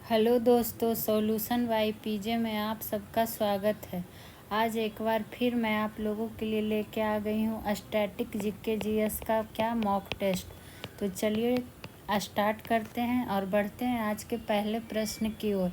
Hello दोस्तों, solution by PJ में आप सबका स्वागत है। आज एक बार फिर मैं आप लोगों के लिए लेके आ गई हूँ स्टैटिक जीके जीएस का क्या मॉक टेस्ट। तो चलिए स्टार्ट करते हैं और बढ़ते हैं आज के पहले प्रश्न की ओर।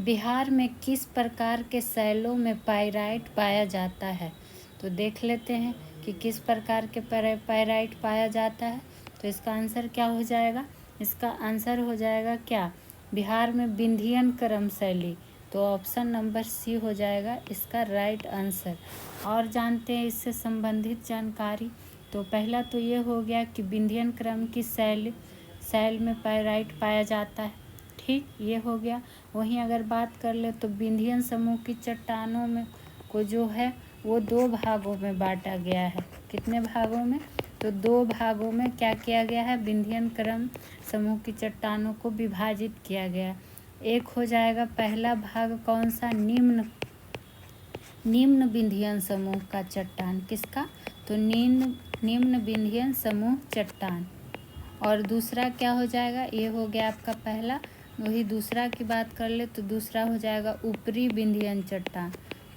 बिहार में किस प्रकार के शैलों में पाइराइट पाया जाता है? तो देख लेते हैं कि किस प्रकार के पाइराइट पाया जाता है। तो इसका आंसर क्या हो जाएगा? इसका आंसर हो जाएगा क्या? बिहार में विंध्यन क्रम शैली। तो ऑप्शन नंबर सी हो जाएगा इसका राइट आंसर। और जानते हैं इससे संबंधित जानकारी। तो पहला तो ये हो गया कि विंध्यन क्रम की शैल में पाइराइट पाया जाता है। ठीक, ये हो गया। वहीं अगर बात कर ले तो विंध्यन समूह की चट्टानों में को जो है वो दो भागों में बांटा गया है। कितने भागों में? तो दो भागों में क्या किया गया है? विंध्यन क्रम समूह की चट्टानों को विभाजित किया गया। एक हो जाएगा पहला भाग कौन सा? निम्न विंध्यन समूह का चट्टान। किसका? तो निम्न विंध्यन समूह चट्टान। और दूसरा क्या हो जाएगा? ये हो गया आपका पहला। वही दूसरा की बात कर ले तो दूसरा हो जाएगा ऊपरी विंध्यन चट्टान।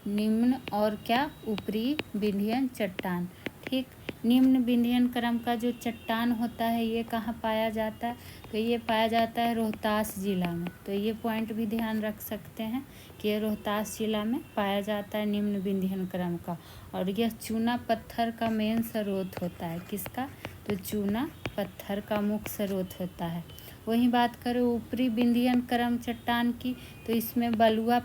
निम्न और क्या? ऊपरी विंध्यन चट्टान। ठीक, निम्न विंध्यन क्रम का जो चट्टान होता है ये कहाँ पाया जाता है? तो ये पाया जाता है रोहतास जिला में। तो ये पॉइंट भी ध्यान रख सकते हैं कि ये रोहतास जिला में पाया जाता है निम्न विंध्यन क्रम का। और यह चूना पत्थर का मेन स्रोत होता है। किसका? तो चूना पत्थर का मुख्य स्रोत होता है। वहीं बात करें ऊपरी विंध्यन क्रम चट्टान की तो इसमें बलुआ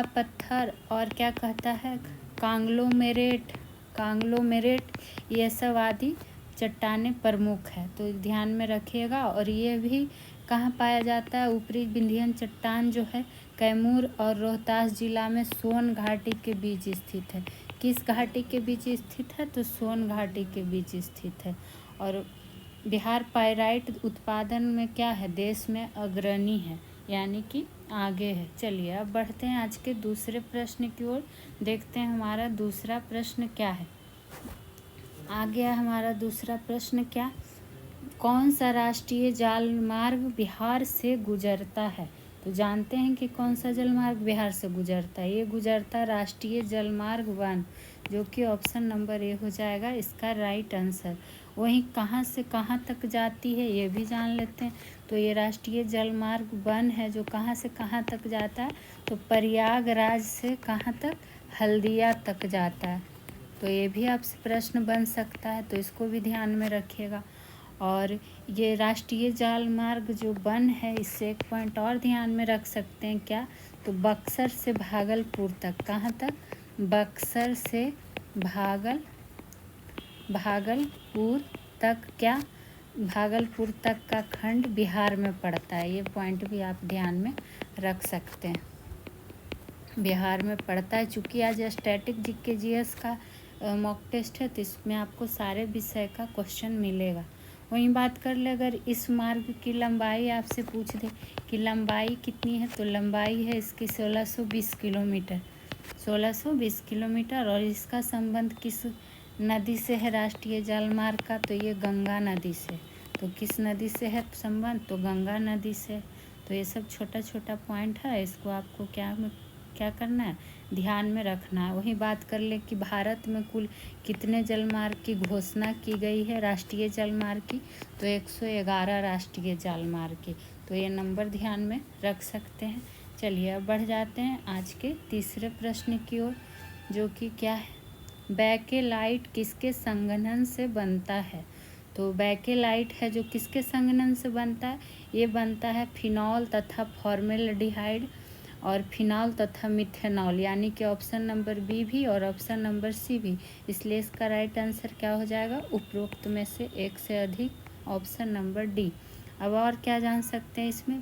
पत्थर और क्या कहता है कांग्लोमेरेट ये सब आदि चट्टानें प्रमुख है। तो ध्यान में रखिएगा। और ये भी कहाँ पाया जाता है? ऊपरी विंध्यन चट्टान जो है कैमूर और रोहतास जिला में सोन घाटी के बीच स्थित है। किस घाटी के बीच स्थित है? तो सोन घाटी के बीच स्थित है। और बिहार पाइराइट उत्पादन में क्या है? देश में अग्रणी है, यानी कि आगे है। चलिए अब बढ़ते हैं आज के दूसरे प्रश्न की ओर। देखते हैं हमारा दूसरा प्रश्न क्या है। आ गया हमारा दूसरा प्रश्न क्या? कौन सा राष्ट्रीय जलमार्ग बिहार से गुजरता है? तो जानते हैं कि कौन सा जलमार्ग बिहार से गुजरता है। ये गुजरता राष्ट्रीय जलमार्ग 1, जो कि ऑप्शन नंबर ए हो जाएगा इसका राइट आंसर। वहीं कहाँ से कहाँ तक जाती है ये भी जान लेते हैं। तो ये राष्ट्रीय जलमार्ग 1 है जो कहाँ से कहाँ तक जाता है? तो प्रयागराज से कहाँ तक? हल्दिया तक जाता है। तो ये भी आपसे प्रश्न बन सकता है, तो इसको भी ध्यान में रखिएगा। और ये राष्ट्रीय जलमार्ग जो 1 है इससे एक पॉइंट और ध्यान में रख सकते हैं क्या? तो बक्सर से भागलपुर तक। कहाँ तक? बक्सर से भागलपुर तक। क्या? भागलपुर तक का खंड बिहार में पड़ता है। ये पॉइंट भी आप ध्यान में रख सकते हैं, बिहार में पड़ता है। चूँकि आज स्टैटिक जीके जीएस का मॉक टेस्ट है तो इसमें आपको सारे विषय का क्वेश्चन मिलेगा। वहीं बात कर ले अगर इस मार्ग की लंबाई आपसे पूछ दे कि लंबाई कितनी है, तो लंबाई है इसकी 1620 किलोमीटर। 1620 किलोमीटर। और इसका संबंध किस नदी से है राष्ट्रीय जलमार्ग का? तो ये गंगा नदी से। तो किस नदी से है संबंध? तो गंगा नदी से। तो ये सब छोटा छोटा पॉइंट है, इसको आपको क्या करना है? ध्यान में रखना है। वही बात कर ले कि भारत में कुल कितने जलमार्ग की घोषणा की गई है राष्ट्रीय जलमार्ग की? तो 111 राष्ट्रीय जलमार्ग की। तो ये नंबर ध्यान में रख सकते हैं। चलिए अब बढ़ जाते हैं आज के तीसरे प्रश्न की ओर, जो कि क्या है? बैकेलाइट किसके संघनन से बनता है? तो बैकेलाइट है जो किसके संघनन से बनता है? ये बनता है फिनॉल तथा फॉर्मेल्डिहाइड और फिनॉल तथा मिथेनॉल, यानी कि ऑप्शन नंबर बी भी और ऑप्शन नंबर सी भी। इसलिए इसका राइट आंसर क्या हो जाएगा? उपरोक्त में से एक से अधिक, ऑप्शन नंबर डी। अब और क्या जान सकते हैं इसमें?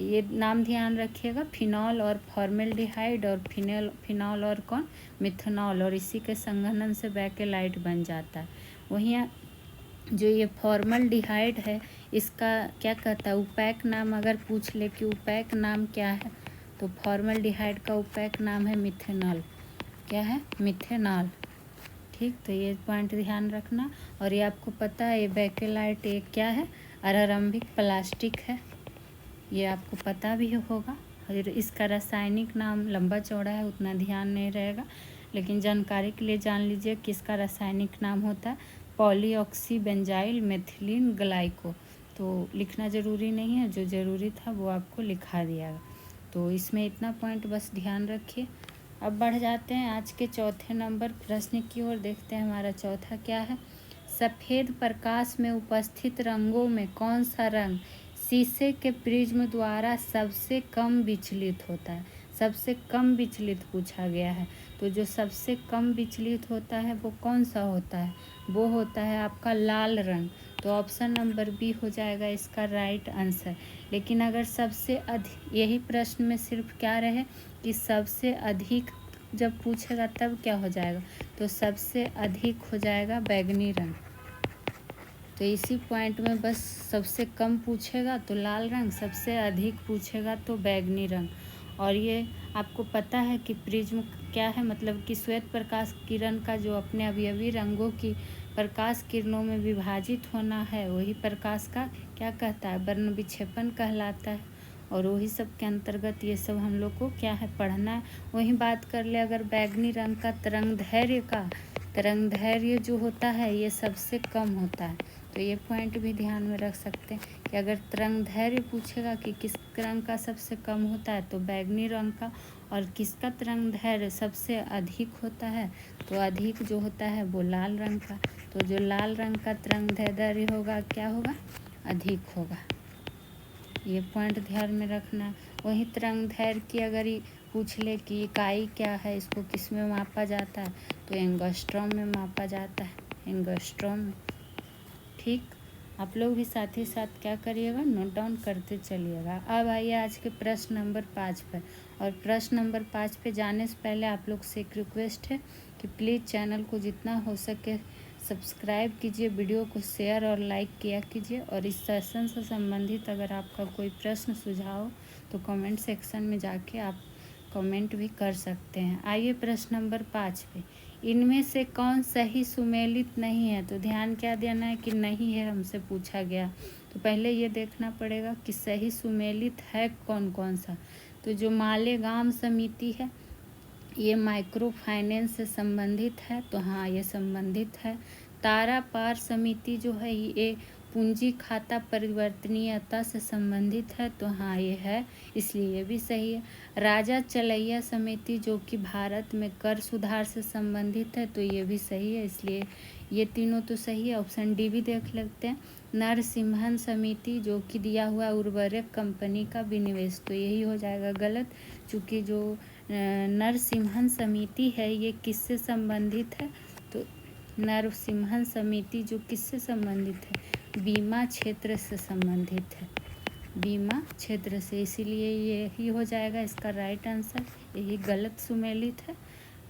ये नाम ध्यान रखिएगा, फिनॉल और फॉर्मेल्डिहाइड और फिनॉल और कौन? मिथेनॉल। और इसी के संघनन से बैकेलाइट बन जाता है। वहीं जो ये फॉर्मल्डिहाइड है इसका क्या कहता है? उपैक नाम अगर पूछ ले कि उपैक नाम क्या है, तो फॉर्मल्डिहाइड का उपैक नाम है मिथेनॉल। क्या है? मिथेनॉल। ठीक, तो ये पॉइंट ध्यान रखना। और ये आपको पता है ये बैकेलाइट एक क्या है? अरारंभिक प्लास्टिक है। ये आपको पता भी होगा। और इसका रासायनिक नाम लंबा चौड़ा है, उतना ध्यान नहीं रहेगा, लेकिन जानकारी के लिए जान लीजिए कि इसका रासायनिक नाम होता है पॉलीऑक्सी बेंजाइल मेथिलीन ग्लाइको। तो लिखना ज़रूरी नहीं है, जो ज़रूरी था वो आपको लिखा दिया। तो इसमें इतना पॉइंट बस ध्यान रखिए। अब बढ़ जाते हैं आज के चौथे नंबर प्रश्न की ओर। देखते हैं हमारा चौथा क्या है। सफ़ेद प्रकाश में उपस्थित रंगों में कौन सा रंग शीशे के प्रिज्म द्वारा सबसे कम विचलित होता है? सबसे कम विचलित पूछा गया है। तो जो सबसे कम विचलित होता है वो कौन सा होता है? वो होता है आपका लाल रंग। तो ऑप्शन नंबर बी हो जाएगा इसका राइट आंसर। लेकिन अगर सबसे अधिक, यही प्रश्न में सिर्फ क्या रहे कि सबसे अधिक जब पूछेगा तब क्या हो जाएगा, तो सबसे अधिक हो जाएगा बैगनी रंग। तो इसी पॉइंट में बस सबसे कम पूछेगा तो लाल रंग, सबसे अधिक पूछेगा तो बैगनी रंग। और ये आपको पता है कि प्रिज्म क्या है, मतलब कि श्वेत प्रकाश किरण का जो अपने अवयवी रंगों की प्रकाश किरणों में विभाजित होना है, वही प्रकाश का क्या कहता है, वर्ण विक्षेपण कहलाता है। और वही सब के अंतर्गत ये सब हम लोग को क्या है, पढ़ना है। वही बात कर ले अगर बैगनी रंग का तरंग दैर्घ्य जो होता है ये सबसे कम होता है। तो ये पॉइंट भी ध्यान में रख सकते हैं कि अगर तरंग दैर्घ्य पूछेगा कि किस रंग का सबसे कम होता है तो बैगनी रंग का, और किसका तरंग दैर्घ्य सबसे अधिक होता है तो अधिक जो होता है वो लाल रंग का। तो जो लाल रंग का तरंग दैर्घ्य होगा क्या होगा, अधिक होगा। ये पॉइंट ध्यान में रखना। वही तरंग दैर्घ्य की अगर पूछ ले कि इकाई क्या है, इसको किस में मापा जाता है, तो एंगस्ट्रॉम में मापा जाता है, एंगस्ट्रॉम में। ठीक, आप लोग भी साथ ही साथ क्या करिएगा, नोट डाउन करते चलिएगा। अब आइए आज के प्रश्न नंबर 5 पर। और प्रश्न नंबर 5 पे जाने से पहले आप लोग से एक रिक्वेस्ट है कि प्लीज़ चैनल को जितना हो सके सब्सक्राइब कीजिए, वीडियो को शेयर और लाइक किया कीजिए। और इस सेशन से संबंधित अगर आपका कोई प्रश्न सुझाव तो कमेंट सेक्शन में जाके आप कमेंट भी कर सकते हैं। आइए प्रश्न नंबर 5 पे। इनमें से कौन सही सुमेलित नहीं है? तो ध्यान क्या देना है कि नहीं है हमसे पूछा गया, तो पहले ये देखना पड़ेगा कि सही सुमेलित है कौन कौन सा। तो जो मालेगांव समिति है ये माइक्रो फाइनेंस से संबंधित है, तो हाँ ये संबंधित है। तारा पार समिति जो है ये पूंजी खाता परिवर्तनीयता से संबंधित है, तो हाँ ये है, इसलिए ये भी सही है। राजा चलैया समिति जो कि भारत में कर सुधार से संबंधित है, तो ये भी सही है, इसलिए ये तीनों तो सही है। ऑप्शन डी भी देख लेते हैं। नरसिम्हन समिति जो कि दिया हुआ उर्वरक कंपनी का विनिवेश, तो यही हो जाएगा गलत, चूँकि जो नरसिम्हन समिति है ये किससे संबंधित है, तो नरसिम्हन समिति जो किससे संबंधित है, बीमा क्षेत्र से संबंधित है, बीमा क्षेत्र से, इसीलिए यही हो जाएगा इसका राइट आंसर। यही गलत सुमेलित है।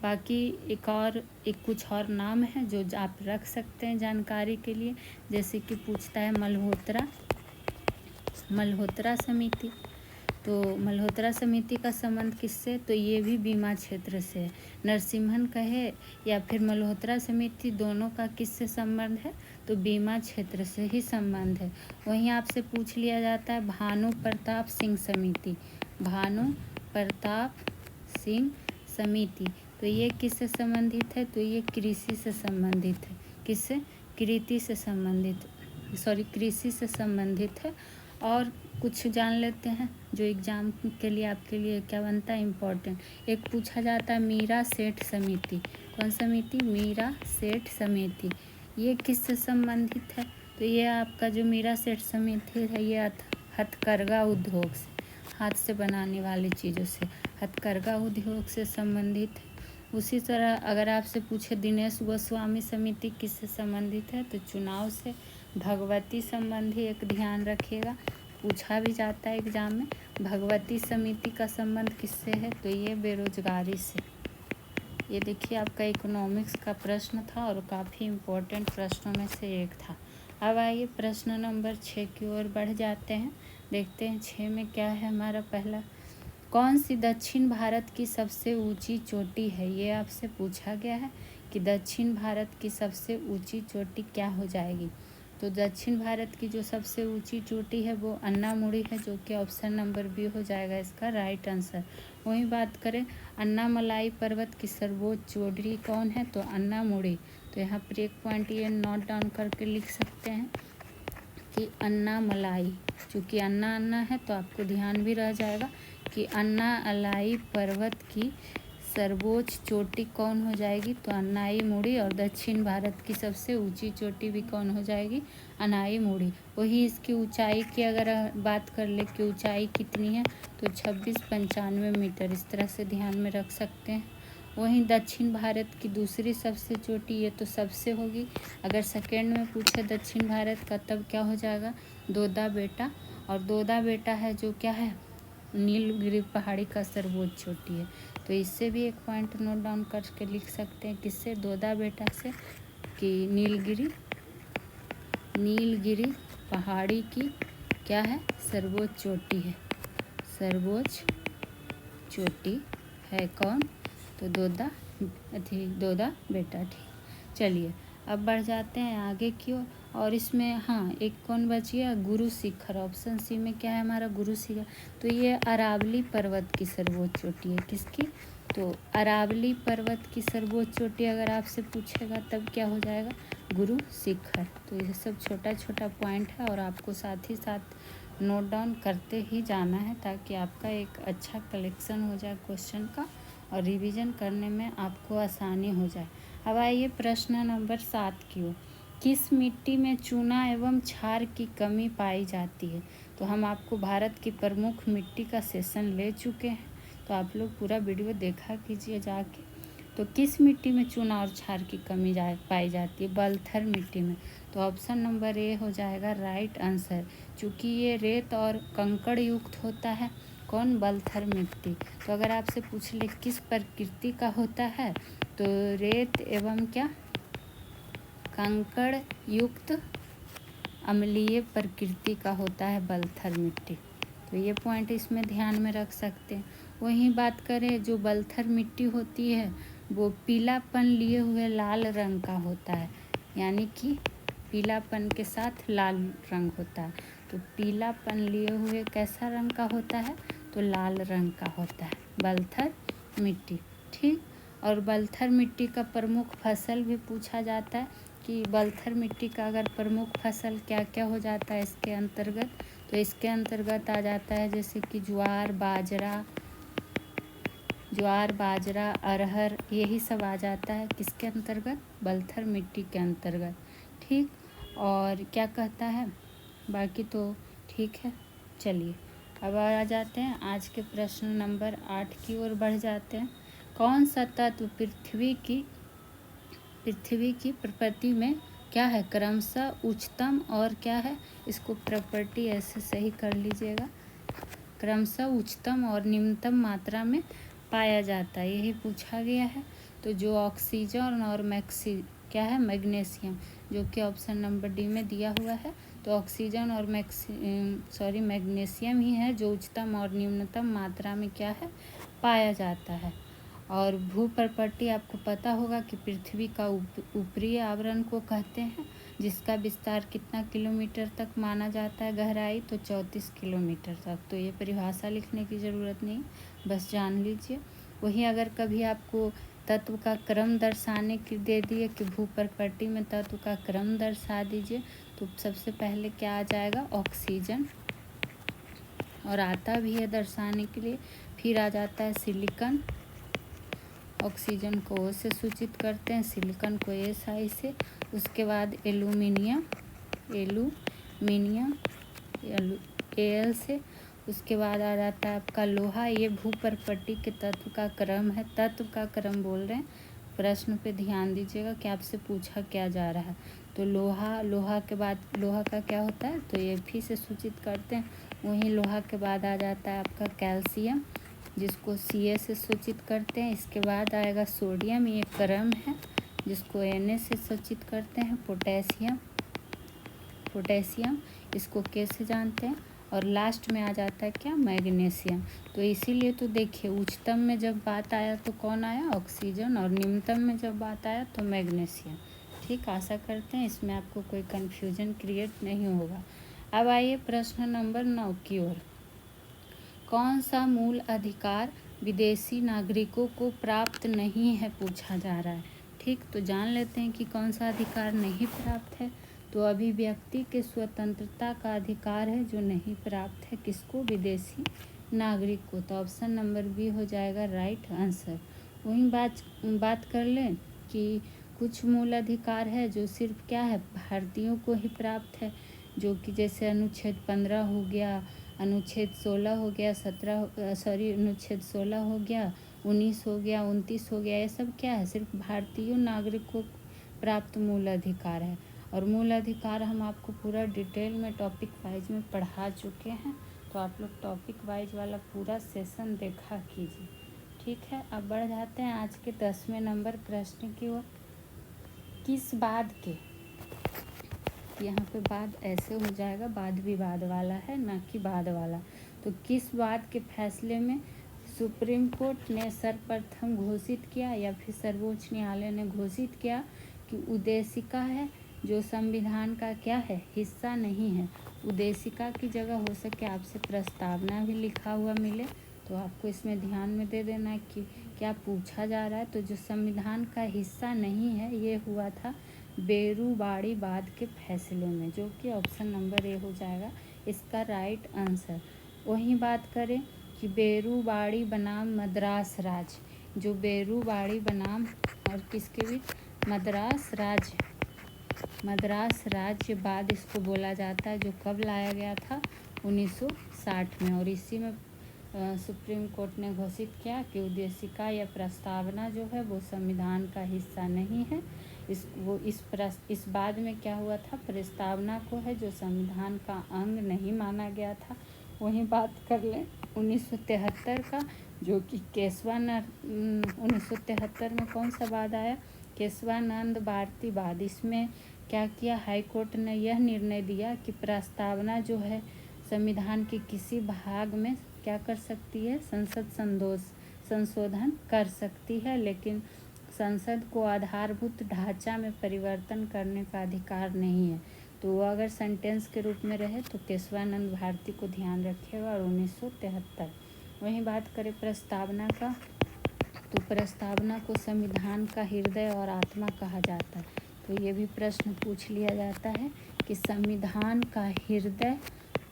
बाकी एक कुछ और नाम है जो आप रख सकते हैं जानकारी के लिए, जैसे कि पूछता है मल्होत्रा समिति। तो मल्होत्रा समिति का संबंध किससे, तो ये भी बीमा क्षेत्र से है। नरसिम्हन कहे या फिर मल्होत्रा समिति, दोनों का किससे संबंध है, तो बीमा क्षेत्र से ही संबंध है। वहीं आपसे पूछ लिया जाता है भानु प्रताप सिंह समिति, भानु प्रताप सिंह समिति, तो ये किससे संबंधित है, तो ये कृषि से संबंधित है। किससे, कृषि से संबंधित है। और कुछ जान लेते हैं जो एग्ज़ाम के लिए आपके लिए क्या बनता है इम्पोर्टेंट। एक पूछा जाता है मीरा सेठ समिति, कौन समिति, मीरा सेठ समिति, ये किससे संबंधित है, तो ये आपका जो मीरा सेठ समिति है ये हथकरघा उद्योग से, हाथ से बनाने वाली चीज़ों से, हथकरघा उद्योग से संबंधित है। उसी तरह अगर आपसे पूछे दिनेश गोस्वामी समिति किससे संबंधित है, तो चुनाव से। भगवती संबंधी एक ध्यान रखिएगा, पूछा भी जाता है एग्जाम में, भगवती समिति का संबंध किससे है, तो ये बेरोजगारी से। ये देखिए आपका इकोनॉमिक्स का प्रश्न था और काफ़ी इम्पोर्टेंट प्रश्नों में से एक था। अब आइए प्रश्न नंबर 6 की ओर बढ़ जाते हैं। देखते हैं 6 में क्या है हमारा पहला। कौन सी दक्षिण भारत की सबसे ऊंची चोटी है, ये आपसे पूछा गया है कि दक्षिण भारत की सबसे ऊंची चोटी क्या हो जाएगी। तो दक्षिण भारत की जो सबसे ऊंची चोटी है वो अन्नामुड़ी है, जो कि ऑप्शन नंबर बी हो जाएगा इसका राइट आंसर। वहीं बात करें अन्नामलाई पर्वत की सर्वोच्च चोटी कौन है, तो अन्नामुड़ी। तो यहाँ पर एक पॉइंट ये नोट डाउन करके लिख सकते हैं कि अन्नामलाई, चूँकि अन्ना अन्ना है तो आपको ध्यान भी रह जाएगा कि अन्नामलाई पर्वत की सर्वोच्च चोटी कौन हो जाएगी, तो अन्नाईमुड़ी। और दक्षिण भारत की सबसे ऊंची चोटी भी कौन हो जाएगी, अन्नाईमुड़ी। वही इसकी ऊंचाई की अगर बात कर ले कि ऊंचाई कितनी है, तो 2695 मीटर, इस तरह से ध्यान में रख सकते हैं। वहीं दक्षिण भारत की दूसरी सबसे चोटी ये तो सबसे होगी, अगर सेकेंड में पूछे दक्षिण भारत का तब क्या हो जाएगा, दोदा बेटा। और दोदा बेटा है जो क्या है, नीलगिरी पहाड़ी का सर्वोच्च चोटी है। तो इससे भी एक पॉइंट नोट डाउन करके लिख सकते हैं, किससे, दोदा बेटा से, कि नीलगिरी पहाड़ी की क्या है, सर्वोच्च चोटी है, सर्वोच्च चोटी है कौन, तो दोदा बेटा। ठीक, चलिए अब बढ़ जाते हैं आगे की ओर। और इसमें हाँ एक कौन बच गया, गुरु शिखर। ऑप्शन सी में क्या है हमारा, गुरु शिखर। तो ये अरावली पर्वत की सर्वोच्च चोटी है, किसकी, तो अरावली पर्वत की सर्वोच्च चोटी अगर आपसे पूछेगा तब क्या हो जाएगा, गुरु शिखर। तो ये सब छोटा छोटा पॉइंट है और आपको साथ ही साथ नोट डाउन करते ही जाना है, ताकि आपका एक अच्छा कलेक्शन हो जाए क्वेश्चन का और रिवीजन करने में आपको आसानी हो जाए। अब आइए प्रश्न नंबर 7 की ओर। किस मिट्टी में चूना एवं क्षार की कमी पाई जाती है। तो हम आपको भारत की प्रमुख मिट्टी का सेशन ले चुके हैं, तो आप लोग पूरा वीडियो देखा कीजिए जाके। तो किस मिट्टी में चूना और क्षार की कमी पाई जाती है, बलथर मिट्टी में। तो ऑप्शन नंबर ए हो जाएगा राइट आंसर, चूँकि ये रेत और कंकड़ युक्त होता है, कौन, बलथर मिट्टी। तो अगर आपसे पूछ ले किस प्रकृति का होता है, तो रेत एवं क्या, कंकड़ युक्त अम्लीय प्रकृति का होता है बलथर मिट्टी। तो ये पॉइंट इसमें ध्यान में रख सकते हैं। वहीं बात करें जो बलथर मिट्टी होती है वो पीलापन लिए हुए लाल रंग का होता है, यानी कि पीलापन के साथ लाल रंग होता है। तो पीलापन लिए हुए कैसा रंग का होता है, तो लाल रंग का होता है बलथर मिट्टी। ठीक, और बलथर मिट्टी का प्रमुख फसल भी पूछा जाता है कि बलथर मिट्टी का अगर प्रमुख फसल क्या क्या हो जाता है इसके अंतर्गत। तो इसके अंतर्गत आ जाता है जैसे कि ज्वार बाजरा अरहर, यही सब आ जाता है किसके अंतर्गत, बलथर मिट्टी के अंतर्गत। ठीक, और क्या कहता है, बाकी तो ठीक है। चलिए अब आ जाते हैं आज के प्रश्न नंबर 8 की ओर बढ़ जाते हैं। कौन सा तत्व पृथ्वी की प्रकृति में क्या है, क्रमशः उच्चतम और क्या है, इसको प्रॉपर्टी ऐसे सही कर लीजिएगा, क्रमशः उच्चतम और निम्नतम मात्रा में पाया जाता है, यही पूछा गया है। तो जो ऑक्सीजन और क्या है, मैग्नीशियम, जो कि ऑप्शन नंबर डी में दिया हुआ है। तो ऑक्सीजन और मैग्नीशियम ही है जो उच्चतम और निम्नतम मात्रा में क्या है, पाया जाता है। और भू प्रॉपर्टी आपको पता होगा कि पृथ्वी का ऊपरी आवरण को कहते हैं, जिसका विस्तार कितना किलोमीटर तक माना जाता है गहराई, तो 34 किलोमीटर तक। तो ये परिभाषा लिखने की ज़रूरत नहीं, बस जान लीजिए। वहीं अगर कभी आपको तत्व का क्रम दर्शाने की दे दिए कि भू प्रॉपर्टी में तत्व का क्रम दर्शा दीजिए, तो सबसे पहले क्या आ जाएगा, ऑक्सीजन, और आता भी है दर्शाने के लिए। फिर आ जाता है सिलिकॉन, ऑक्सीजन को ओ से सूचित करते हैं, सिलिकॉन को एस आई से। उसके बाद एल्यूमिनियम एल से। उसके बाद आ जाता है आपका लोहा, ये भू प्रॉपर्टी के तत्व का क्रम है, तत्व का क्रम बोल रहे हैं, प्रश्न पे ध्यान दीजिएगा कि आपसे पूछा क्या जा रहा है। तो लोहा के बाद लोहा का क्या होता है, तो ये फी से सूचित करते हैं। वहीं लोहा के बाद आ जाता है आपका कैल्शियम, जिसको Ca से सूचित करते हैं। इसके बाद आएगा सोडियम, ये क्रम है, जिसको Na से सूचित करते हैं। पोटेशियम इसको K से जानते हैं। और लास्ट में आ जाता है क्या, मैग्नीशियम। तो इसीलिए तो देखिए उच्चतम में जब बात आया तो कौन आया, ऑक्सीजन, और निम्नतम में जब बात आया तो मैग्नीशियम। ठीक, आशा करते हैं इसमें आपको कोई कन्फ्यूजन क्रिएट नहीं होगा। अब आइए प्रश्न नंबर 9 की ओर। कौन सा मूल अधिकार विदेशी नागरिकों को प्राप्त नहीं है, पूछा जा रहा है। ठीक, तो जान लेते हैं कि कौन सा अधिकार नहीं प्राप्त है। तो अभिव्यक्ति के स्वतंत्रता का अधिकार है जो नहीं प्राप्त है, किसको? विदेशी नागरिक को। तो ऑप्शन नंबर बी हो जाएगा राइट आंसर। वहीं बात कर लें कि कुछ मूल अधिकार है जो सिर्फ क्या है, भारतीयों को ही प्राप्त है, जो कि जैसे अनुच्छेद 15 हो गया, अनुच्छेद 16 हो गया, अनुच्छेद 16 हो गया, 19 हो गया, 29 हो गया। ये सब क्या है, सिर्फ भारतीय नागरिकों को प्राप्त मूल अधिकार है। और मूल अधिकार हम आपको पूरा डिटेल में टॉपिक वाइज में पढ़ा चुके हैं, तो आप लोग टॉपिक वाइज वाला पूरा सेशन देखा कीजिए। ठीक है, अब बढ़ जाते हैं आज के 10वें नंबर प्रश्न की ओर। किस बाद के, यहाँ पे बाद ऐसे हो जाएगा, वाद विवाद वाला है ना कि बाद वाला। तो किस बात के फैसले में सुप्रीम कोर्ट ने सर्वप्रथम घोषित किया या फिर सर्वोच्च न्यायालय ने घोषित किया कि उद्देशिका है जो संविधान का क्या है, हिस्सा नहीं है। उद्देशिका की जगह हो सके आपसे प्रस्तावना भी लिखा हुआ मिले तो आपको इसमें ध्यान में दे देना है कि क्या पूछा जा रहा है। तो जो संविधान का हिस्सा नहीं है ये हुआ था बेरूबाड़ी बाद के फैसले में, जो कि ऑप्शन नंबर ए हो जाएगा इसका राइट आंसर। वहीं बात करें कि बेरूबाड़ी बनाम मद्रास राज्य, जो बेरूबाड़ी बनाम और किसके बीच, मद्रास राज्य बाद इसको बोला जाता है, जो कब लाया गया था 1960 में। और इसी में सुप्रीम कोर्ट ने घोषित किया कि उद्देशिका या प्रस्तावना जो है वो संविधान का हिस्सा नहीं है। इस बाद में क्या हुआ था, प्रस्तावना को है जो संविधान का अंग नहीं माना गया था। वहीं बात कर लें 1973 का, जो कि 1973 में कौन सा बाद आया, केशवानंद भारती बाद। इसमें क्या किया, हाई कोर्ट ने यह निर्णय दिया कि प्रस्तावना जो है संविधान के किसी भाग में क्या कर सकती है, संशोधन कर सकती है, लेकिन संसद को आधारभूत ढांचा में परिवर्तन करने का अधिकार नहीं है। तो अगर सेंटेंस के रूप में रहे तो केशवानंद भारती को ध्यान रखिएगा और 1973। वहीं बात करें प्रस्तावना का, तो प्रस्तावना को संविधान का हृदय और आत्मा कहा जाता है। तो ये भी प्रश्न पूछ लिया जाता है कि संविधान का हृदय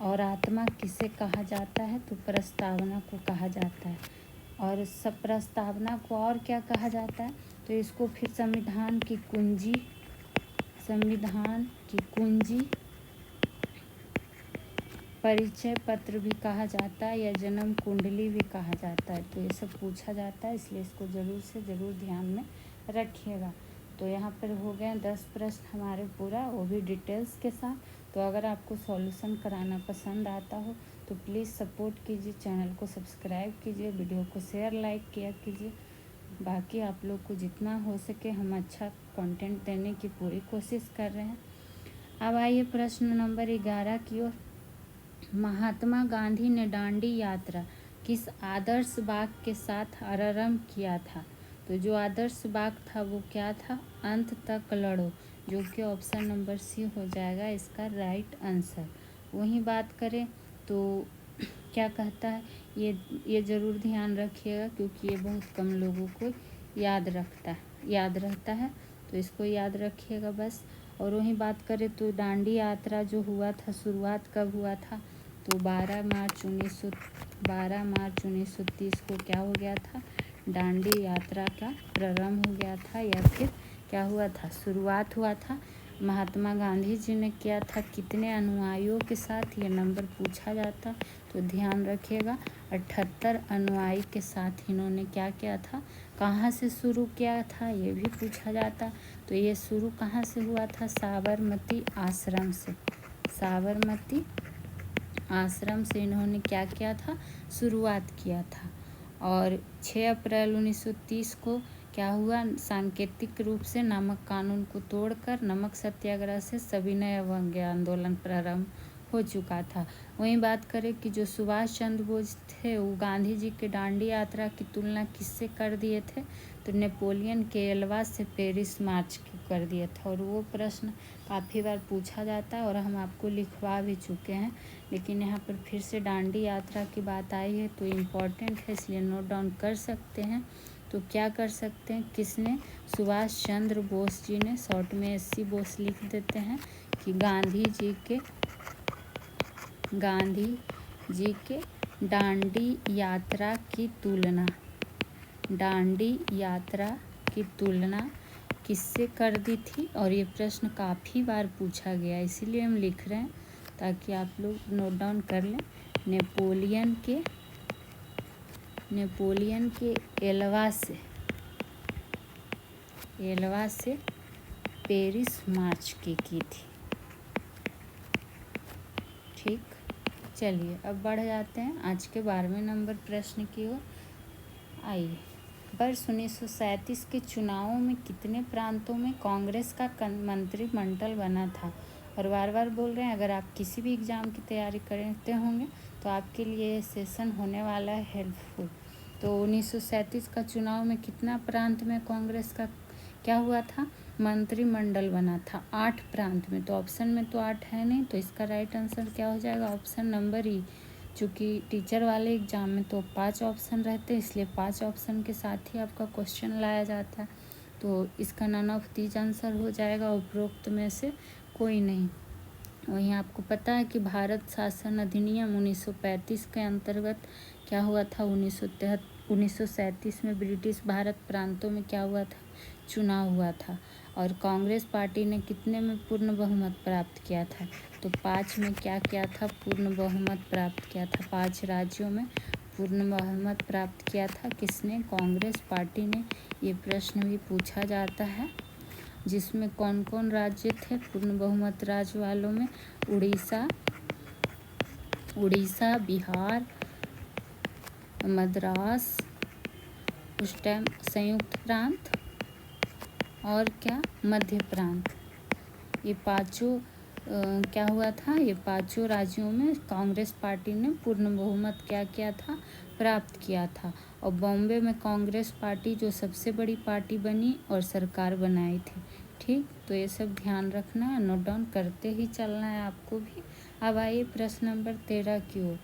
और आत्मा किसे कहा जाता है, तो प्रस्तावना को कहा जाता है। और सब प्रस्तावना को और क्या कहा जाता है, तो इसको फिर संविधान की कुंजी, परिचय पत्र भी कहा जाता है या जन्म कुंडली भी कहा जाता है। तो ये सब पूछा जाता है, इसलिए इसको ज़रूर से ज़रूर ध्यान में रखिएगा। तो यहाँ पर हो गए 10 प्रश्न हमारे पूरा, वो भी डिटेल्स के साथ। तो अगर आपको सॉल्यूशन कराना पसंद आता हो तो प्लीज़ सपोर्ट कीजिए, चैनल को सब्सक्राइब कीजिए, वीडियो को शेयर लाइक किया कीजिए। बाकी आप लोग को जितना हो सके हम अच्छा कंटेंट देने की पूरी कोशिश कर रहे हैं। अब आइए प्रश्न नंबर 11 की ओर। महात्मा गांधी ने दांडी यात्रा किस आदर्श वाक्य के साथ आरंभ किया था? तो जो आदर्श वाक्य था वो क्या था, अंत तक लड़ो, जो कि ऑप्शन नंबर सी हो जाएगा इसका राइट आंसर। वहीं बात करें तो क्या कहता है, ये ज़रूर ध्यान रखिएगा क्योंकि ये बहुत कम लोगों को याद रहता है, तो इसको याद रखिएगा बस। और वहीं बात करें तो दांडी यात्रा जो हुआ था शुरुआत कब हुआ था, तो 12 मार्च 1930 को क्या हो गया था, दांडी यात्रा का प्रारंभ हो गया था, या फिर क्या हुआ था, शुरुआत हुआ था। महात्मा गांधी जी ने किया था, कितने अनुयायियों के साथ, ये नंबर पूछा जाता, तो ध्यान रखिएगा 78 अनुयायी के साथ इन्होंने क्या किया था, कहाँ से शुरू किया था ये भी पूछा जाता। तो ये शुरू कहाँ से हुआ था, साबरमती आश्रम से इन्होंने क्या किया था, शुरुआत किया था। और 6 अप्रैल 1930 को क्या हुआ, सांकेतिक रूप से नमक कानून को तोड़कर नमक सत्याग्रह से सविनय अवज्ञा आंदोलन प्रारंभ हो चुका था। वहीं बात करें कि जो सुभाष चंद्र बोस थे वो गांधी जी के दांडी यात्रा की तुलना किससे कर दिए थे, तो नेपोलियन के एल्वा से पेरिस मार्च की कर दिया था। और वो प्रश्न काफ़ी बार पूछा जाता है और हम आपको लिखवा भी चुके हैं, लेकिन यहाँ पर फिर से दांडी यात्रा की बात आई है तो इम्पॉर्टेंट है, इसलिए नोट डाउन कर सकते हैं। तो क्या कर सकते हैं, किसने, सुभाष चंद्र बोस जी ने, शॉर्ट में SC बोस लिख देते हैं, कि गांधी जी के दांडी यात्रा की तुलना किससे कर दी थी। और ये प्रश्न काफ़ी बार पूछा गया, इसीलिए हम लिख रहे हैं ताकि आप लोग नोट डाउन कर लें। नेपोलियन के एल्वा से पेरिस मार्च की थी। ठीक, चलिए अब बढ़ जाते हैं आज के 12वें नंबर प्रश्न की ओर। आइए, वर्ष 1937 के चुनावों में कितने प्रांतों में कांग्रेस का मंत्रिमंडल बना था। और बार बार बोल रहे हैं, अगर आप किसी भी एग्ज़ाम की तैयारी करते होंगे तो आपके लिए ये सेशन होने वाला है हेल्पफुल। तो 1937 का चुनाव में कितना प्रांत में कांग्रेस का क्या हुआ था, मंत्रिमंडल बना था, 8 प्रांत में। तो ऑप्शन में तो 8 है नहीं, तो इसका राइट आंसर क्या हो जाएगा, ऑप्शन नंबर ई। चूँकि टीचर वाले एग्जाम में तो 5 ऑप्शन रहते हैं, इसलिए 5 ऑप्शन के साथ ही आपका क्वेश्चन लाया जाता है। तो इसका नन ऑफ दीज आंसर हो जाएगा, उपरोक्त में से कोई नहीं। वहीं आपको पता है कि भारत शासन अधिनियम 1935 के अंतर्गत क्या हुआ था, 1937 में ब्रिटिश भारत प्रांतों में क्या हुआ था, चुनाव हुआ था। और कांग्रेस पार्टी ने कितने में पूर्ण बहुमत प्राप्त किया था, तो 5 में क्या किया था, पूर्ण बहुमत प्राप्त किया था। 5 राज्यों में पूर्ण बहुमत प्राप्त किया था किसने, कांग्रेस पार्टी ने। ये प्रश्न भी पूछा जाता है, जिसमें कौन कौन राज्य थे पूर्ण बहुमत राज्य वालों में, उड़ीसा, बिहार, मद्रास, उस टाइम संयुक्त प्रांत, और क्या, मध्य प्रांत। ये पांचों क्या हुआ था, ये पांचों राज्यों में कांग्रेस पार्टी ने पूर्ण बहुमत क्या किया था, प्राप्त किया था। और बॉम्बे में कांग्रेस पार्टी जो सबसे बड़ी पार्टी बनी और सरकार बनाई थी। ठीक, तो ये सब ध्यान रखना है, नोट डाउन करते ही चलना है आपको भी। अब आइए प्रश्न नंबर 13 की ओर।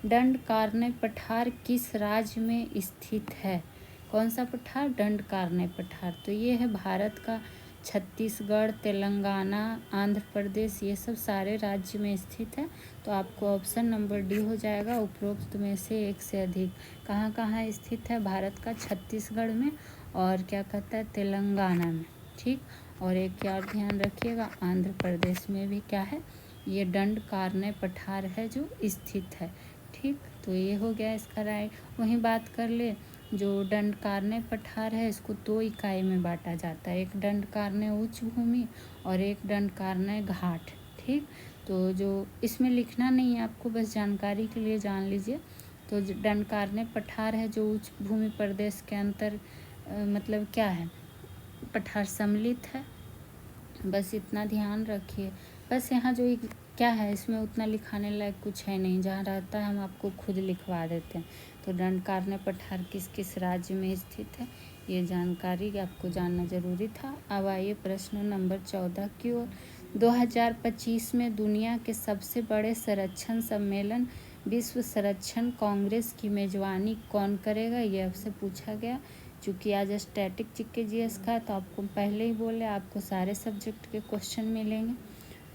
दंडकारण्य पठार किस राज्य में स्थित है, कौन सा पठार, दंडकारण्य पठार। तो ये है भारत का छत्तीसगढ़, तेलंगाना, आंध्र प्रदेश, ये सब सारे राज्य में स्थित है। तो आपको ऑप्शन नंबर डी हो जाएगा, उपरोक्त में से एक से अधिक। कहाँ कहाँ स्थित है, भारत का छत्तीसगढ़ में, और क्या कहता है, तेलंगाना में। ठीक, और एक क्या ध्यान रखिएगा, आंध्र प्रदेश में भी क्या है, ये दंडकारण्य पठार है जो स्थित है। ठीक, तो ये हो गया इसका राइट। वहीं बात कर ले, जो दंडकारण्य पठार है इसको 2 इकाई में बांटा जाता है, एक दंडकारण्य उच्च भूमि और एक दंडकारण्य घाट। ठीक, तो जो इसमें लिखना नहीं है आपको, बस जानकारी के लिए जान लीजिए। तो दंडकारण्य पठार है जो उच्च भूमि प्रदेश के अंतर मतलब क्या है, पठार सम्मिलित है, बस इतना ध्यान रखिए। बस यहाँ जो क्या है, इसमें उतना लिखाने लायक कुछ है नहीं, जहाँ रहता है हम आपको खुद लिखवा देते हैं। तो दंडकारण्य पठार किस किस राज्य में स्थित है, ये जानकारी आपको जानना जरूरी था। अब आइए प्रश्न नंबर 14 की ओर। 2025 में दुनिया के सबसे बड़े संरक्षण सम्मेलन विश्व संरक्षण कांग्रेस की मेजबानी कौन करेगा, ये आपसे पूछा गया। चूँकि आज स्टैटिक जीके जीएस का है तो आपको पहले ही बोले आपको सारे सब्जेक्ट के क्वेश्चन मिलेंगे।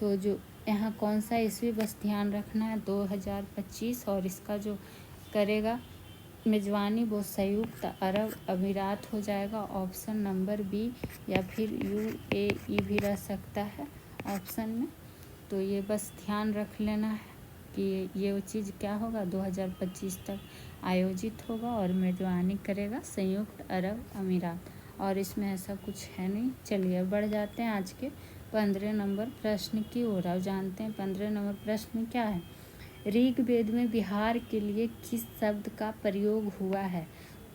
तो जो यहाँ कौन सा ईस्वी बस ध्यान रखना है, 2025, और इसका जो करेगा मेजबानी वो संयुक्त अरब अमीरात हो जाएगा, ऑप्शन नंबर बी, या फिर UAE भी रह सकता है ऑप्शन में। तो ये बस ध्यान रख लेना है कि ये चीज़ क्या होगा, 2025 तक आयोजित होगा और मेजबानी करेगा संयुक्त अरब अमीरात, और इसमें ऐसा कुछ है नहीं। चलिए बढ़ जाते हैं आज के 15 नंबर प्रश्न की ओर। अब जानते हैं 15 नंबर प्रश्न क्या है। ऋग्वेद में बिहार के लिए किस शब्द का प्रयोग हुआ है,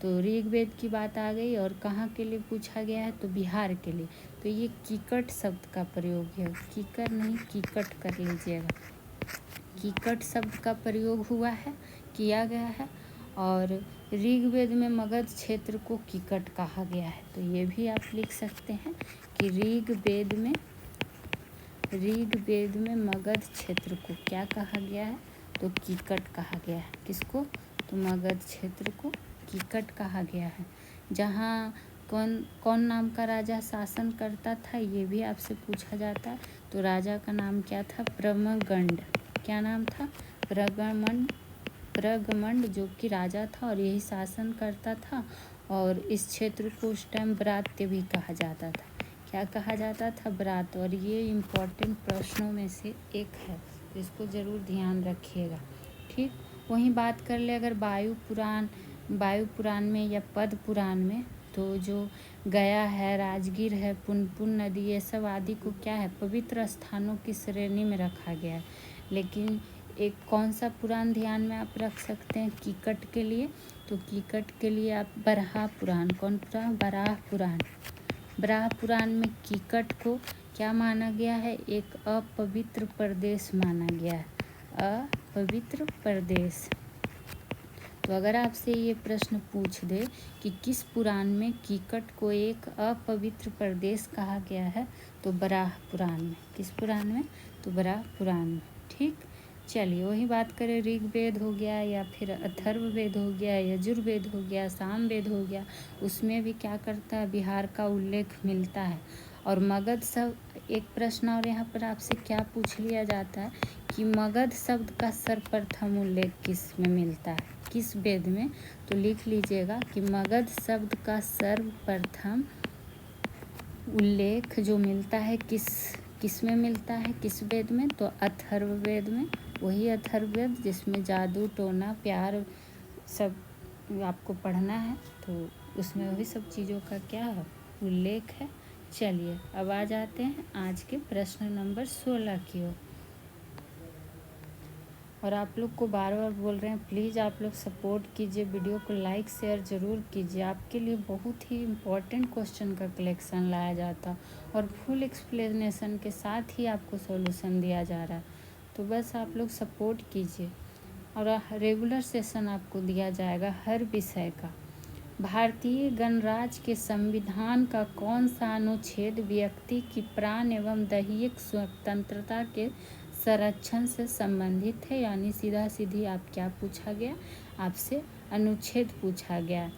तो ऋग्वेद की बात आ गई, और कहाँ के लिए पूछा गया है, तो बिहार के लिए। तो ये कीकट शब्द का प्रयोग है, कीकर नहीं कीकट कर लीजिएगा। कीकट शब्द का प्रयोग हुआ है, किया गया है। और ऋग्वेद में मगध क्षेत्र को कीकट कहा गया है। तो ये भी आप लिख सकते हैं कि ऋग्वेद में मगध क्षेत्र को क्या कहा गया है, तो कीकट कहा गया है। किसको, तो मगध क्षेत्र को कीकट कहा गया है। जहाँ कौन नाम का राजा शासन करता था, ये भी आपसे पूछा जाता है। तो राजा का नाम क्या था, प्रमगंड। क्या नाम था, प्रगमंड, जो कि राजा था और यही शासन करता था। और इस क्षेत्र को उस टाइम ब्रात्य भी कहा जाता था। क्या कहा जाता था, ब्रात। और ये इम्पोर्टेंट प्रश्नों में से एक है, तो इसको ज़रूर ध्यान रखिएगा। ठीक, वहीं बात कर ले अगर वायु पुराण में या पद्म पुराण में, तो जो गया है, राजगीर है, पुनपुन नदी, ये सब आदि को क्या है, पवित्र स्थानों की श्रेणी में रखा गया है। लेकिन एक कौन सा पुराण ध्यान में आप रख सकते हैं कीकट के लिए, तो कीकट के लिए आप बराह पुराण, कौन पुराण, बराह पुराण। बराह पुराण में कीकट को क्या माना गया है, एक अपवित्र प्रदेश माना गया है, अपवित्र प्रदेश। तो अगर आपसे ये प्रश्न पूछ दे कि किस पुराण में कीकट को एक अपवित्र प्रदेश कहा गया है, तो बराह पुराण में। किस पुराण में, तो बराह पुराण में। ठीक, चलिए वही बात करें, ऋग्वेद हो गया या फिर अथर्ववेद हो गया, यजुर्वेद हो गया, सामवेद हो गया, उसमें भी क्या करता है, बिहार का उल्लेख मिलता है। और मगध सब, एक प्रश्न और यहाँ पर आपसे क्या पूछ लिया जाता है कि मगध शब्द का सर्वप्रथम उल्लेख किस में मिलता है, किस वेद में, तो लिख लीजिएगा कि मगध शब्द का सर्वप्रथम उल्लेख जो मिलता है किस में मिलता है, किस वेद में, तो अथर्ववेद में। वही अथर्ववेद जिसमें जादू टोना प्यार सब आपको पढ़ना है, तो उसमें वही सब चीज़ों का क्या है, उल्लेख है। चलिए अब आ जाते हैं आज के प्रश्न नंबर 16 की ओर। और आप लोग को बार बार बोल रहे हैं, प्लीज़ आप लोग सपोर्ट कीजिए, वीडियो को लाइक शेयर ज़रूर कीजिए। आपके लिए बहुत ही इम्पोर्टेंट क्वेश्चन का कलेक्शन लाया जाता और फुल एक्सप्लेनेशन के साथ ही आपको सॉल्यूशन दिया जा रहा है। तो बस आप लोग सपोर्ट कीजिए। और रेगुलर सेशन आपको दिया जाएगा हर विषय का। भारतीय गणराज्य के संविधान का कौन सा अनुच्छेद व्यक्ति की प्राण एवं दैहिक स्वतंत्रता के संरक्षण से संबंधित है, यानी सीधा सीधी आप क्या पूछा गया, आपसे अनुच्छेद पूछा गया।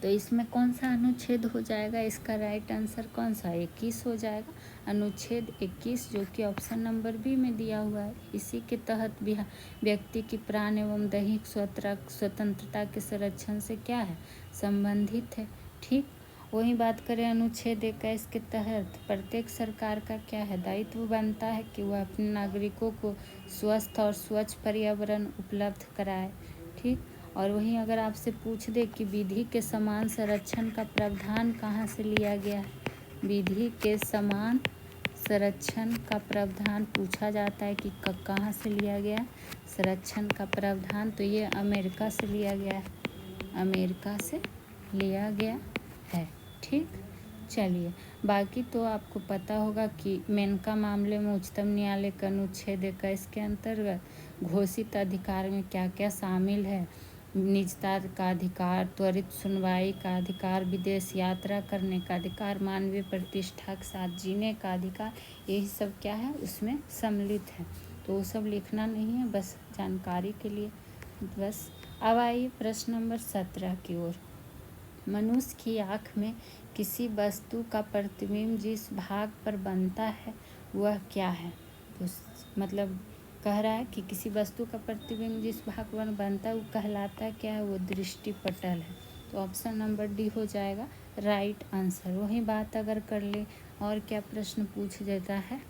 तो इसमें कौन सा अनुच्छेद हो जाएगा, इसका राइट आंसर कौन सा, 21 हो जाएगा। अनुच्छेद 21 जो कि ऑप्शन नंबर बी में दिया हुआ है। इसी के तहत व्यक्ति की प्राण एवं दैहिक स्वतंत्रता के संरक्षण से क्या है, संबंधित है। ठीक, वही बात करें अनुच्छेद 21 के तहत प्रत्येक सरकार का क्या है, दायित्व बनता है कि वह अपने नागरिकों को स्वस्थ और स्वच्छ पर्यावरण उपलब्ध कराए। ठीक, और वहीं अगर आपसे पूछ दे कि विधि के समान संरक्षण का प्रावधान कहाँ से लिया गया है, विधि के समान संरक्षण का प्रावधान पूछा जाता है कि कहाँ से लिया गया संरक्षण का प्रावधान, तो ये अमेरिका से लिया गया है, अमेरिका से लिया गया है। ठीक, चलिए बाकी तो आपको पता होगा कि मेनका मामले में उच्चतम न्यायालय का अनुच्छेद 21 के अंतर्गत घोषित अधिकार में क्या क्या शामिल है, निजता का अधिकार, त्वरित सुनवाई का अधिकार, विदेश यात्रा करने का अधिकार, मानवीय प्रतिष्ठा के साथ जीने का अधिकार, यही सब क्या है उसमें सम्मिलित है। तो वो सब लिखना नहीं है, बस जानकारी के लिए बस। अब आइए प्रश्न नंबर 17 की ओर। मनुष्य की आँख में किसी वस्तु का प्रतिबिंब जिस भाग पर बनता है वह क्या है, तो मतलब कह रहा है कि किसी वस्तु का प्रतिबिंब जिस भाग पर बनता है वो कहलाता है क्या है, वो दृष्टिपटल है। तो ऑप्शन नंबर डी हो जाएगा राइट आंसर। वही बात अगर कर ले और क्या प्रश्न पूछ देता है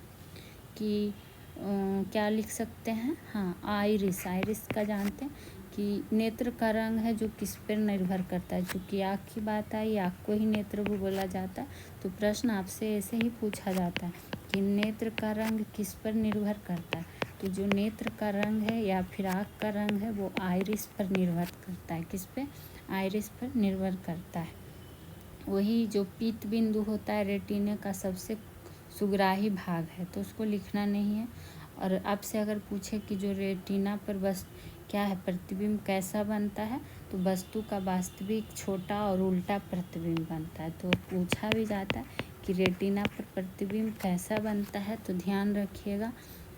कि क्या लिख सकते हैं, हाँ आइरिस, आइरिस का जानते हैं कि नेत्र का रंग है जो किस पर निर्भर करता है, चूँकि आँख की बात आई, आँख को ही नेत्र भी बोला जाता है। तो प्रश्न आपसे ऐसे ही पूछा जाता है कि नेत्र का रंग किस पर निर्भर करता है, तो जो नेत्र का रंग है या फिर आँख का रंग है वो आइरिस पर निर्भर करता है, किस पे, आइरिस पर निर्भर करता है। वही जो पीत बिंदु होता है रेटिना का सबसे सुग्राही भाग है, तो उसको लिखना नहीं है। और आपसे अगर पूछे कि जो रेटिना पर बस क्या है, प्रतिबिंब कैसा बनता है, तो वस्तु का वास्तविक छोटा और उल्टा प्रतिबिंब बनता है। तो पूछा भी जाता है कि रेटिना पर प्रतिबिंब कैसा बनता है, तो ध्यान रखिएगा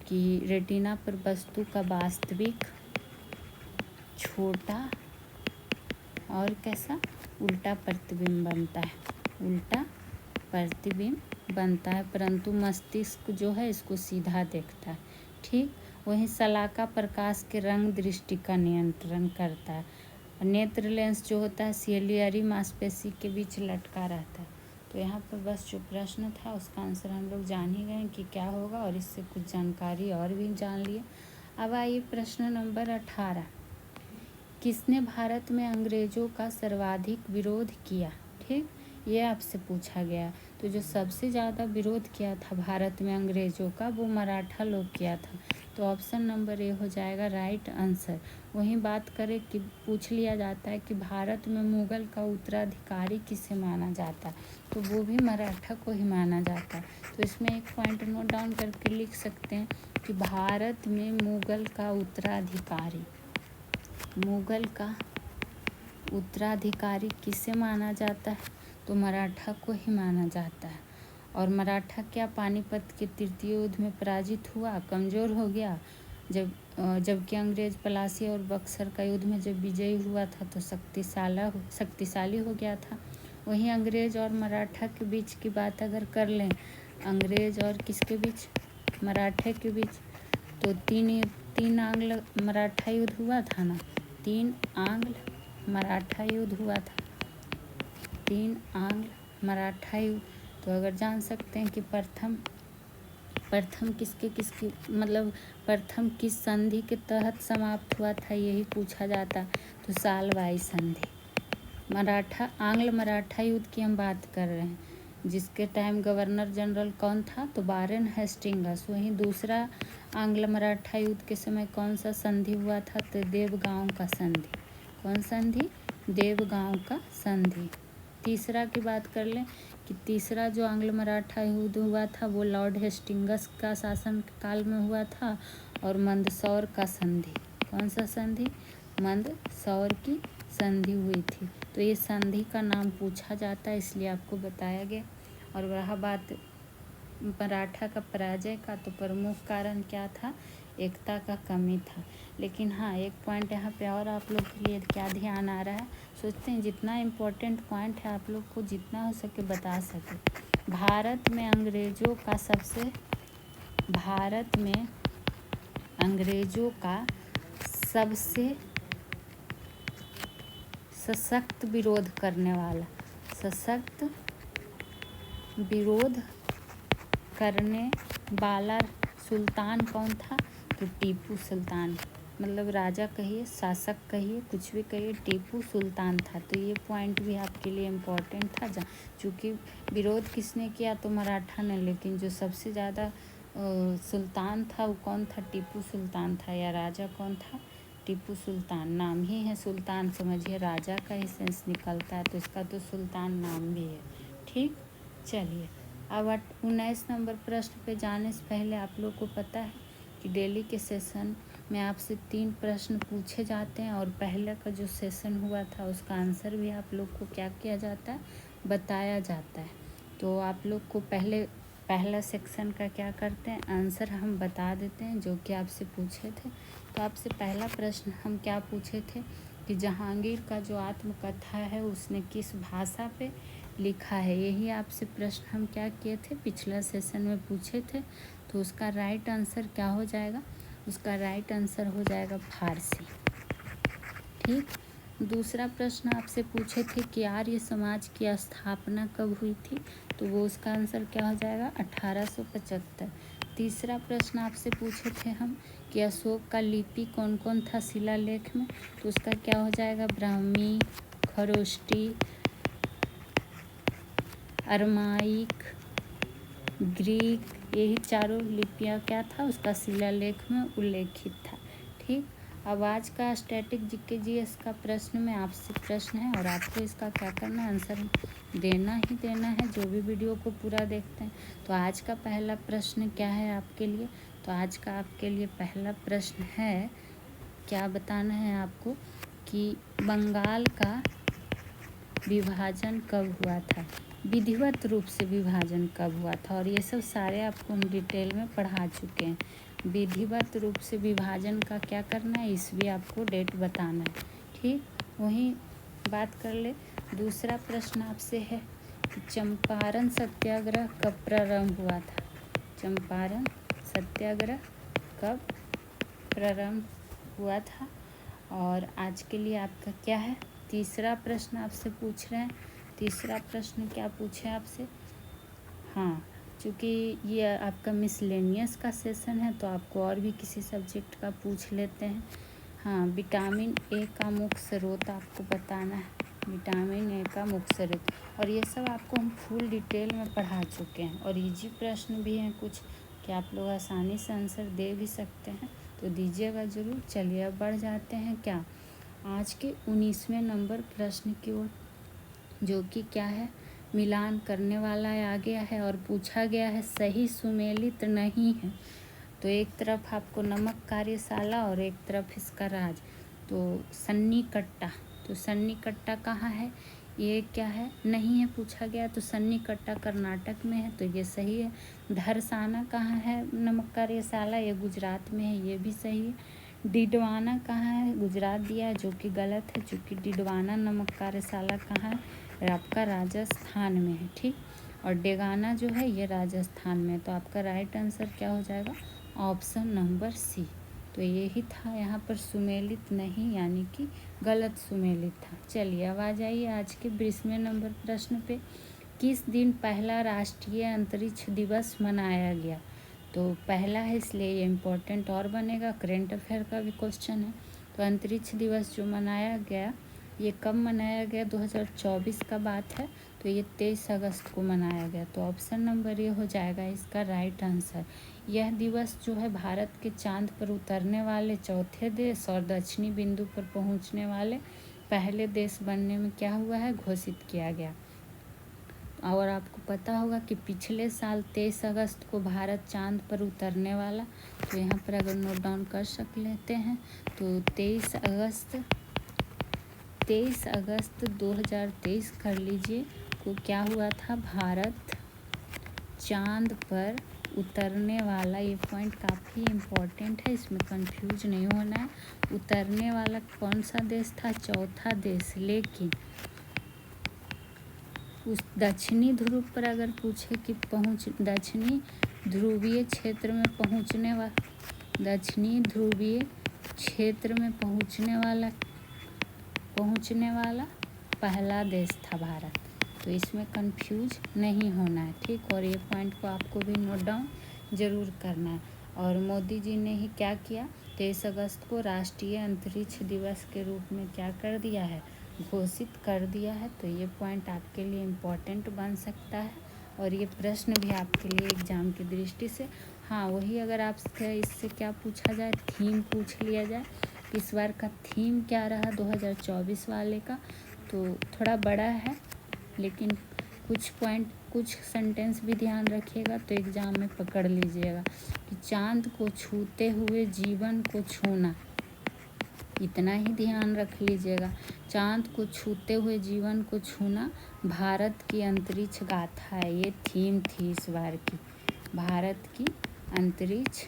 कि रेटिना पर वस्तु का वास्तविक छोटा और कैसा, उल्टा प्रतिबिंब बनता है, उल्टा प्रतिबिंब बनता है, परंतु मस्तिष्क जो है इसको सीधा देखता है। ठीक, वहीं शलाका प्रकाश के रंग दृष्टि का नियंत्रण करता है। नेत्र लेंस जो होता है सिलियरी मांसपेशी के बीच लटका रहता है। तो यहाँ पर बस जो प्रश्न था उसका आंसर हम लोग जान ही गए कि क्या होगा, और इससे कुछ जानकारी और भी जान लिए। अब आइए प्रश्न नंबर 18, किसने भारत में अंग्रेजों का सर्वाधिक विरोध किया। ठीक, ये आपसे पूछा गया। तो जो सबसे ज़्यादा विरोध किया था भारत में अंग्रेजों का, वो मराठा लोग किया था। तो ऑप्शन नंबर ए हो जाएगा राइट आंसर। वहीं बात करें कि पूछ लिया जाता है कि भारत में मुगल का उत्तराधिकारी किसे माना जाता है, तो वो भी मराठा को ही माना जाता है। तो इसमें एक पॉइंट नोट डाउन करके लिख सकते हैं कि भारत में मुगल का उत्तराधिकारी, मुगल का उत्तराधिकारी किसे माना जाता है, तो मराठा को ही माना जाता है। और मराठा क्या पानीपत के तृतीय युद्ध में पराजित हुआ, कमज़ोर हो गया, जबकि अंग्रेज पलासी और बक्सर का युद्ध में जब विजयी हुआ था तो शक्तिशाली हो गया था। वहीं अंग्रेज और मराठा के बीच की बात अगर कर लें, अंग्रेज और किसके बीच, मराठे के बीच, तो तीन आंग्ल मराठा युद्ध हुआ था ना, 3 आंग्ल मराठा युद्ध हुआ था, 3 आंग्ल मराठा युद्ध। तो अगर जान सकते हैं कि प्रथम किसके मतलब प्रथम किस संधि के तहत समाप्त हुआ था, यही पूछा जाता। तो सालवाई संधि। आंग्ल मराठा युद्ध की हम बात कर रहे हैं, जिसके टाइम गवर्नर जनरल कौन था, तो वारेन हेस्टिंग्स। वहीं दूसरा आंग्ल मराठा युद्ध के समय कौन सा संधि हुआ था, तो देवगांव का संधि। कौन संधि, देवगांव का संधि। तीसरा की बात कर लें कि तीसरा जो आंग्ल मराठा युद्ध हुआ था वो लॉर्ड हेस्टिंग्स का शासन काल में हुआ था, और मंदसौर का संधि। कौन सा संधि, मंदसौर की संधि हुई थी। तो ये संधि का नाम पूछा जाता है, इसलिए आपको बताया गया। और रहा बात मराठा का पराजय का, तो प्रमुख कारण क्या था, एकता का कमी था। लेकिन हाँ, एक पॉइंट यहाँ पे और आप लोग के लिए क्या ध्यान आ रहा है, सोचते हैं जितना इम्पोर्टेंट पॉइंट है आप लोग को जितना हो सके बता सके। भारत में अंग्रेजों का सबसे सशक्त विरोध करने वाला सुल्तान कौन था, तो टीपू सुल्तान। मतलब राजा कहिए, शासक कहिए, कुछ भी कहिए, टीपू सुल्तान था। तो ये पॉइंट भी आपके लिए इम्पोर्टेंट था। चूँकि विरोध किसने किया, तो मराठा ने, लेकिन जो सबसे ज़्यादा सुल्तान था वो कौन था, टीपू सुल्तान था। या राजा कौन था, टीपू सुल्तान। नाम ही है सुल्तान, समझिए राजा का ही सेंस निकलता है, तो इसका तो सुल्तान नाम भी है। ठीक, चलिए अब 19 नंबर प्रश्न पे जाने से पहले आप लोग को पता है कि डेली के सेशन में आपसे 3 प्रश्न पूछे जाते हैं, और पहले का जो सेशन हुआ था उसका आंसर भी आप लोग को क्या किया जाता है, बताया जाता है। तो आप लोग को पहला सेक्शन का क्या करते हैं, आंसर हम बता देते हैं जो कि आपसे पूछे थे। तो आपसे पहला प्रश्न हम क्या पूछे थे कि जहांगीर का जो आत्मकथा है उसने किस भाषा पे लिखा है। यही आपसे प्रश्न हम क्या किए थे, पिछला सेशन में पूछे थे। तो उसका राइट आंसर क्या हो जाएगा, उसका राइट आंसर हो जाएगा फारसी। ठीक, दूसरा प्रश्न आपसे पूछे थे कि आर्य समाज की स्थापना कब हुई थी, तो वो उसका आंसर क्या हो जाएगा, 1875। तीसरा प्रश्न आपसे पूछे थे हम कि अशोक का लिपि कौन कौन था शिलालेख में, तो उसका क्या हो जाएगा, ब्राह्मी, खरोष्टी, अरमाइक, ग्रीक, यही चारों लिपियाँ क्या था उसका शिलालेख में उल्लेखित था। ठीक, अब आज का स्टैटिक जीके का प्रश्न में आपसे प्रश्न है, और आपको इसका क्या करना है, आंसर देना ही देना है, जो भी वीडियो को पूरा देखते हैं। तो आज का पहला प्रश्न क्या है आपके लिए, तो आज का आपके लिए पहला प्रश्न है, क्या बताना है आपको कि बंगाल का विभाजन कब हुआ था, विधिवत रूप से विभाजन कब हुआ था। और ये सब सारे आपको हम डिटेल में पढ़ा चुके हैं। विधिवत रूप से विभाजन का क्या करना है, इसलिए आपको डेट बताना है। ठीक, वहीं बात कर ले। दूसरा प्रश्न आपसे है कि चंपारण सत्याग्रह कब प्रारंभ हुआ था। चंपारण सत्याग्रह कब प्रारंभ हुआ था। और आज के लिए आपका क्या है, तीसरा प्रश्न आपसे पूछ रहे हैं। तीसरा प्रश्न क्या पूछे आपसे, हाँ, चूँकि ये आपका मिसलेनियस का सेशन है तो आपको और भी किसी सब्जेक्ट का पूछ लेते हैं। हाँ, विटामिन ए का मुख्य स्रोत आपको बताना है, विटामिन ए का मुख्य स्रोत। और ये सब आपको हम फुल डिटेल में पढ़ा चुके हैं। और इजी प्रश्न भी हैं कुछ कि आप लोग आसानी से आंसर दे भी सकते हैं, तो दीजिएगा ज़रूर। चलिए अब बढ़ जाते हैं क्या, आज के 19वें नंबर प्रश्न की ओर, जो कि क्या है, मिलान करने वाला आ गया है और पूछा गया है सही सुमेलित नहीं है। तो एक तरफ आपको नमक कार्यशाला और एक तरफ इसका राज। तो सन्नीकट्टा, तो सन्नीकट्टा कहाँ है, ये क्या है, नहीं है पूछा गया। तो सन्नीकट्टा कर्नाटक में है, तो ये सही है। धरसाना कहाँ है, नमक कार्यशाला, ये गुजरात में है, ये भी सही है। डिडवाना कहाँ है, गुजरात दिया है, जो कि गलत है, चूँकि डिडवाना नमक कार्यशाला कहाँ है, आपका राजस्थान में है। ठीक, और डेगाना जो है ये राजस्थान में। तो आपका राइट आंसर क्या हो जाएगा, ऑप्शन नंबर सी। तो यही था यहाँ पर सुमेलित नहीं, यानी कि गलत सुमेलित था। चलिए अब आ जाइए आज के 20वें नंबर प्रश्न पे, किस दिन पहला राष्ट्रीय अंतरिक्ष दिवस मनाया गया। तो पहला है इसलिए ये इम्पोर्टेंट और बनेगा, करेंट अफेयर का भी क्वेश्चन है। तो अंतरिक्ष दिवस जो मनाया गया, ये कब मनाया गया, 2024 का बात है। तो ये 23 अगस्त को मनाया गया। तो ऑप्शन नंबर ये हो जाएगा इसका राइट आंसर। यह दिवस जो है भारत के चांद पर उतरने वाले चौथे देश और दक्षिणी बिंदु पर पहुंचने वाले पहले देश बनने में क्या हुआ है, घोषित किया गया। और आपको पता होगा कि पिछले साल 23 अगस्त को भारत चांद पर उतरने वाला। तो यहाँ पर अगर नोट डाउन कर लेते हैं तो 23 अगस्त 2023 कर लीजिए को क्या हुआ था, भारत चांद पर उतरने वाला। ये पॉइंट काफ़ी इम्पोर्टेंट है, इसमें कंफ्यूज नहीं होना है। उतरने वाला कौन सा देश था, चौथा देश। लेकिन उस दक्षिणी ध्रुव पर अगर पूछे कि दक्षिणी ध्रुवीय क्षेत्र में पहुंचने वाला पहला देश था भारत। तो इसमें कंफ्यूज नहीं होना है। ठीक, और ये पॉइंट को आपको भी नोट डाउन ज़रूर करना है। और मोदी जी ने ही क्या किया, 23 अगस्त को राष्ट्रीय अंतरिक्ष दिवस के रूप में क्या कर दिया है, घोषित कर दिया है। तो ये पॉइंट आपके लिए इम्पोर्टेंट बन सकता है। और ये प्रश्न भी आपके लिए एग्ज़ाम की दृष्टि से, हाँ वही, अगर आपसे इससे क्या पूछा जाए, थीम पूछ लिया जाए, इस बार का थीम क्या रहा 2024 वाले का, तो थोड़ा बड़ा है, लेकिन कुछ सेंटेंस भी ध्यान रखिएगा तो एग्ज़ाम में पकड़ लीजिएगा कि चांद को छूते हुए जीवन को छूना, इतना ही ध्यान रख लीजिएगा। चांद को छूते हुए जीवन को छूना भारत की अंतरिक्ष गाथा है, ये थीम थी इस बार की, भारत की अंतरिक्ष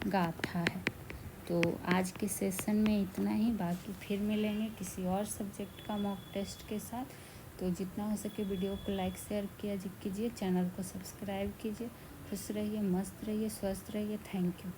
गाथा है। तो आज के सेशन में इतना ही, बाकी फिर मिलेंगे किसी और सब्जेक्ट का मॉक टेस्ट के साथ। तो जितना हो सके वीडियो को लाइक शेयर कीजिए, चैनल को सब्सक्राइब कीजिए। खुश रहिए, मस्त रहिए, स्वस्थ रहिए। Thank you.